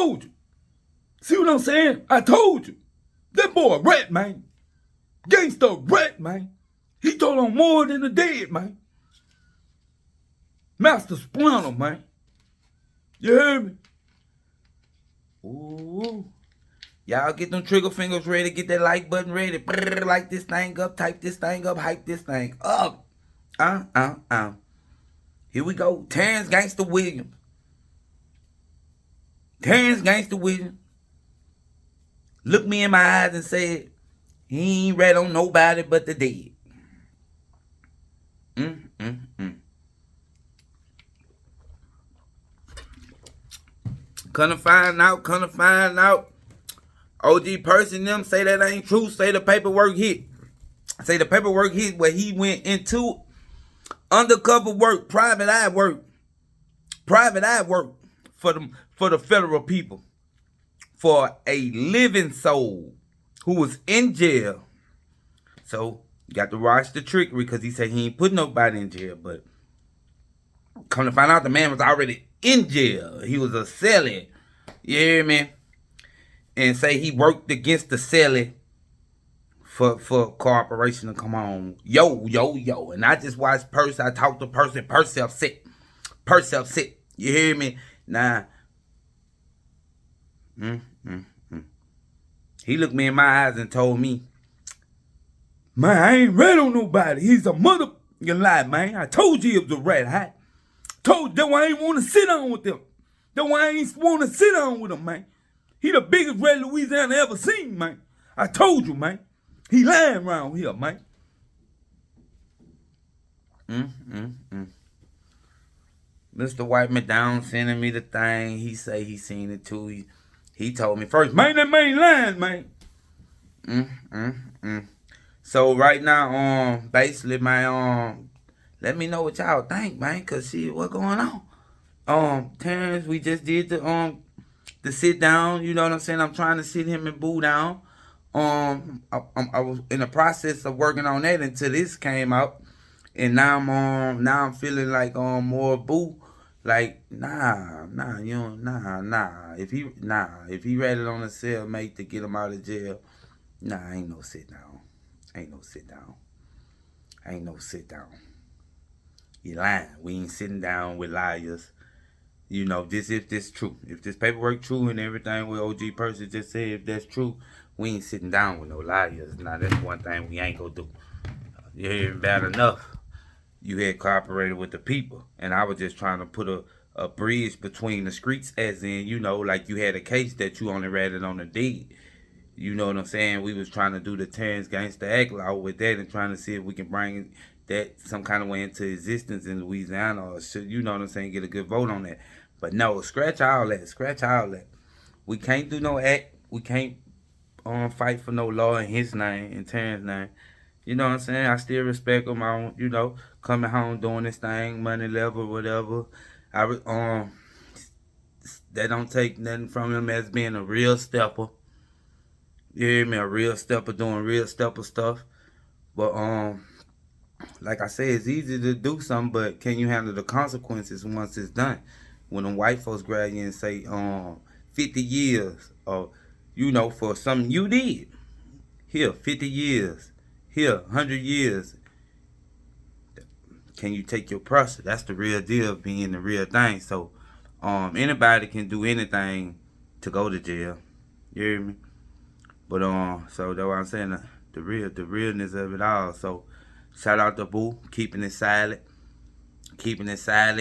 told you. See what I'm saying? I told you. That boy a rat, man. Gangsta rat, man. He told on more than the dead, man. Master Splinter, man. You heard me? Ooh. Y'all get them trigger fingers ready. Get that like button ready. Brrr, like this thing up. Type this thing up. Hype this thing up. Here we go. Terrence Gangsta Williams. Terrence Gangsta Williams looked me in my eyes and said, he ain't rat on nobody but the dead. Couldn't find out. OG Percy and them say that ain't true. Say the paperwork hit. Say the paperwork hit where he went into undercover work, private eye work for the federal people, for a living soul who was in jail. So you got to watch the trickery, because he said he ain't put nobody in jail, but come to find out the man was already in jail. He was a cellie. You hear me? And say he worked against the cellie for cooperation to come home. Yo. And I just watched Percy. I talked to Percy. Percy upset. You hear me? Nah. He looked me in my eyes and told me, man, I ain't rat on nobody. He's a mother lie, man. I told you he was a rat. I told you that why I ain't want to sit down with them. That's why I ain't want to sit down with him, man. He the biggest rat Louisiana ever seen, man. I told you, man. He lying around here, man. Mr. Whiteman down sending me the thing. He say he seen it too. He told me first, man, that man lying, man. So right now, basically, man, let me know what y'all think, man, cause see what going on. Terrence, we just did the sit down. You know what I'm saying? I'm trying to sit him and Boo down. I was in the process of working on that until this came out, and now I'm feeling like more Boo. Like nah. If he ratted on a cellmate to get him out of jail, ain't no sit down. You lying. We ain't sitting down with liars. You know, if this true. If this paperwork true and everything what OG Percy just said, if that's true, we ain't sitting down with no liars. Now, that's one thing we ain't gonna do. You hear bad enough. You had cooperated with the people. And I was just trying to put a bridge between the streets, as in, you know, like you had a case that you only ratted on the deed. You know what I'm saying? We was trying to do the Terrence Gangsta Act law with that and trying to see if we can bring that some kind of way into existence in Louisiana, or should, you know what I'm saying, get a good vote on that. But no, scratch all that. We can't do no act. We can't fight for no law in his name, in Terrence's name. You know what I'm saying? I still respect him on, you know, coming home doing this thing, money level, whatever. That don't take nothing from him as being a real stepper. You hear me? A real stepper doing real stepper stuff. But like I said, it's easy to do something, but can you handle the consequences once it's done? When them white folks grab you and say 50 years, or you know, for something you did. Here, 50 years. Here, 100 years. Can you take your process? That's the real deal of being the real thing. So anybody can do anything to go to jail. You hear me? But so that's what I'm saying, the realness of it all. So shout out to Boo, keeping it silent,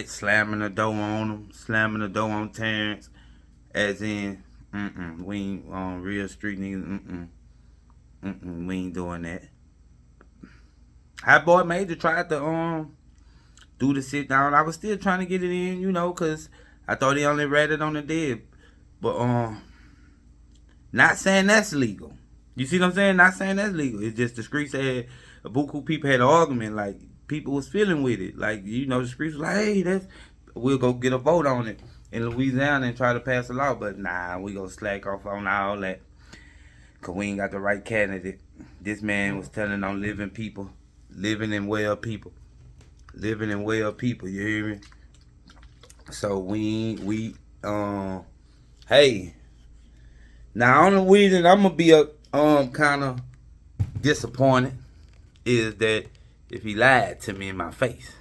slamming the door on him, slamming the door on Terrence, as in, we ain't on real street niggas, we ain't doing that. Hot Boy Major tried to do the sit down. I was still trying to get it in, you know, cause I thought he only read it on the dead, but not saying that's legal. You see what I'm saying? Not saying that's legal. It's just the streets had a buku people had an argument, like people was feeling with it. Like, you know, the streets was like, hey, we'll go get a vote on it in Louisiana and try to pass a law. But nah, we gonna slack off on all that, cause we ain't got the right candidate. This man was telling on living and well people. You hear me? So we Hey, now on the reason I'm gonna be kind of disappointed is that if he lied to me in my face,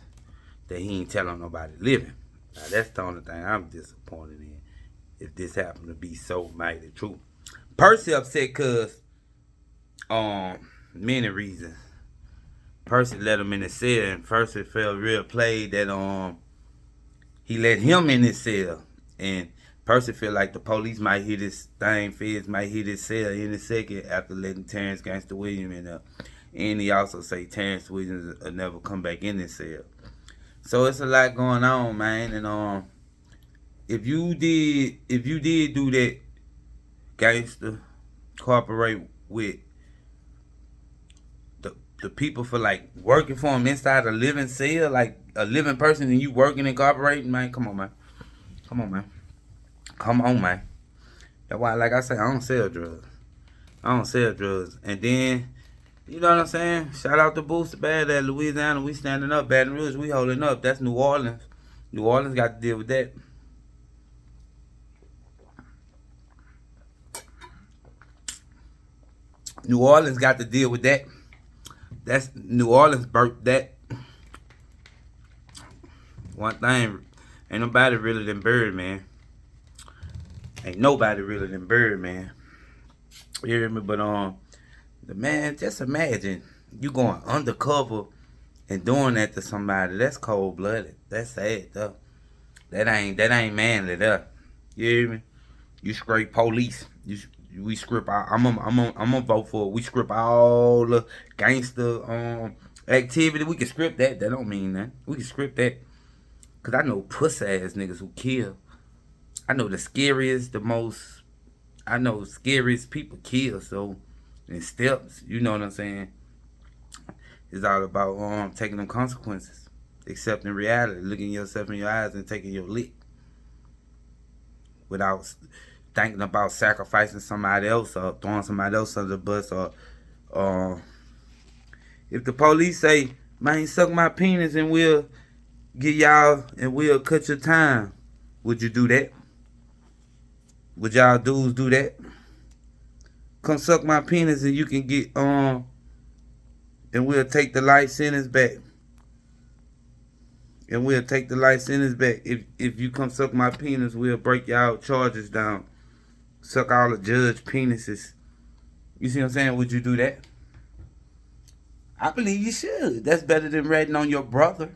that he ain't telling nobody living. Now that's the only thing I'm disappointed in. If this happened to be so mighty true, Percy upset cause many reasons. Percy let him in the cell, and Percy felt real played that he let him in his cell, and Percy feel like the police might hit his thing, feds might hit his cell in a second after letting Terrence Gangsta Williams in there. And he also say Terrence Williams will never come back in his cell. So it's a lot going on, man. And if you did do that, Gangsta, cooperate with the people for like working for him inside a living cell, like a living person, and you working and cooperating, man. Come on, man. Come on, man. Come on, man. That's why, like I say, I don't sell drugs. I don't sell drugs. And then, you know what I'm saying? Shout out to Boosie, bad at Louisiana. We standing up. Baton Rouge, we holding up. That's New Orleans. New Orleans got to deal with that. New Orleans got to deal with that. That's New Orleans birthed that. One thing, ain't nobody realer than Bird, man. Ain't nobody realer than Bird, man. You hear me? But the man, just imagine you going undercover and doing that to somebody. That's cold blooded. That's sad though. That ain't manly though. You hear me? You scrape police. We script all. I'm gonna vote for it. We script all the gangster activity. We can script that. That don't mean that. We can script that. Cause I know puss ass niggas who kill. I know the scariest people kill. So in steps, you know what I'm saying? It's all about taking them consequences, accepting reality, looking yourself in your eyes and taking your lick without thinking about sacrificing somebody else or throwing somebody else under the bus. Or if the police say, man, suck my penis and we'll get y'all and we'll cut your time, would you do that? Would y'all dudes do that? Come suck my penis and you can get and we'll take the life sentence back. And we'll take the life sentence back. If you come suck my penis, we'll break y'all charges down. Suck all the judge penises. You see what I'm saying? Would you do that? I believe you should. That's better than ratting on your brother.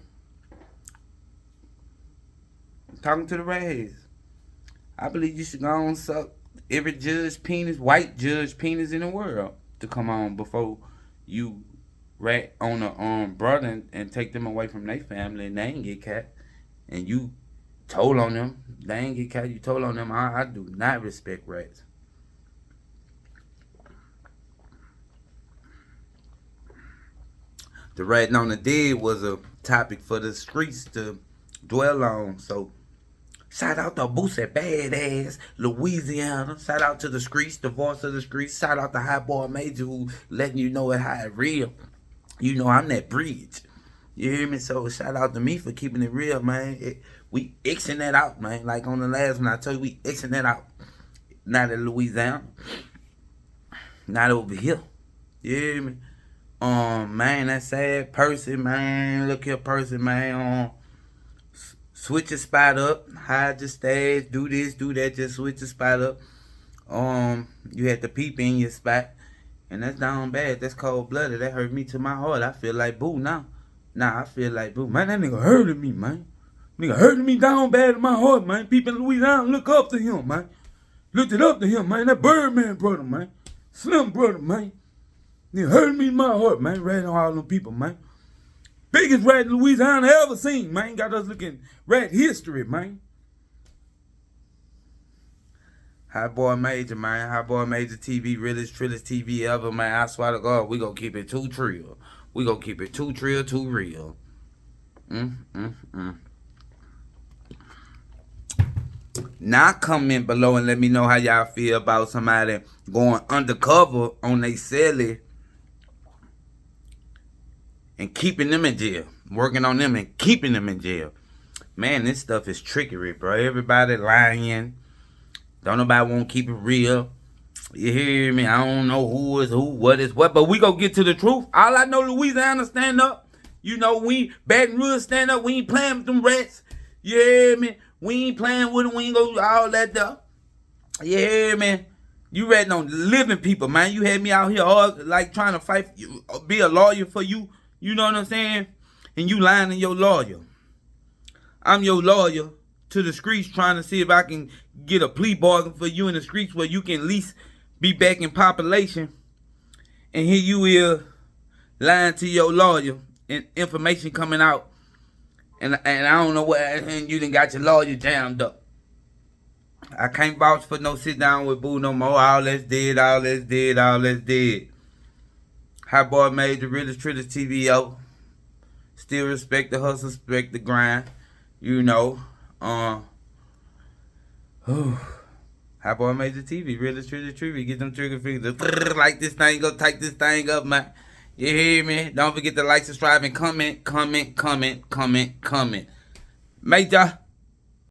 I'm talking to the redheads. I believe you should go and suck every judge penis, white judge penis in the world to come on before you rat on a brother and take them away from their family and they ain't get caught. And you told on them. They ain't get caught. You told on them. I do not respect rats. The ratting on the dead was a topic for the streets to dwell on. So shout out to Boosie, badass, Louisiana. Shout out to the streets, the voice of the streets. Shout out to High Boy Major who letting you know it how it real. You know I'm that bridge. You hear me? So shout out to me for keeping it real, man. We Xing that out, man. Like on the last one I told you, we Xing that out. Not in Louisiana. Not over here. You hear me? Man, that's sad. Percy, man. Look here, Percy, man. Switch your spot up. Hide your stash. Do this, do that. Just switch your spot up. You had to peep in your spot. And that's down bad. That's cold-blooded. That hurt me to my heart. I feel like boo now. Nah, I feel like boo. Man, that nigga hurting me, man. Nigga hurting me down bad in my heart, man. People in Louisiana look up to him, man. Looked it up to him, man. That Birdman brother, man. Slim brother, man. Nigga hurting me in my heart, man. Ratting on all them people, man. Biggest rat in Louisiana ever seen, man. Got us looking rat history, man. High Boy Major, man. High Boy Major TV, realest TV ever, man. I swear to God, we gonna keep it too trill. We gonna keep it too trill, too real. Now comment below and let me know how y'all feel about somebody going undercover on they celly and keeping them in jail. Working on them and keeping them in jail. Man, this stuff is trickery, bro. Everybody lying. Don't nobody want to keep it real. You hear me? I don't know who is who, what is what, but we gonna get to the truth. All I know, Louisiana stand up. You know, we Baton Rouge stand up. We ain't playing with them rats. You hear me? We ain't playing with them. We ain't go all that stuff. You hear me? You ratting on living people, man. You had me out here like trying to fight, be a lawyer for you. You know what I'm saying? And you lying to your lawyer. I'm your lawyer to the streets trying to see if I can get a plea bargain for you in the streets where you can at least be back in population. And here you is lying to your lawyer and information coming out. And I don't know what, and you done got your lawyer jammed up. I can't vouch for no sit down with Boo no more. All that's dead, all that's dead, all that's dead. Hot Boy made the realest Tritters TV out. Still respect the hustle, respect the grind. You know. Hot Boy made the TV, realest Tritters TV. Get them trigger fingers. Like this thing, go type this thing up, man. You hear me? Don't forget to like, subscribe, and comment. Major.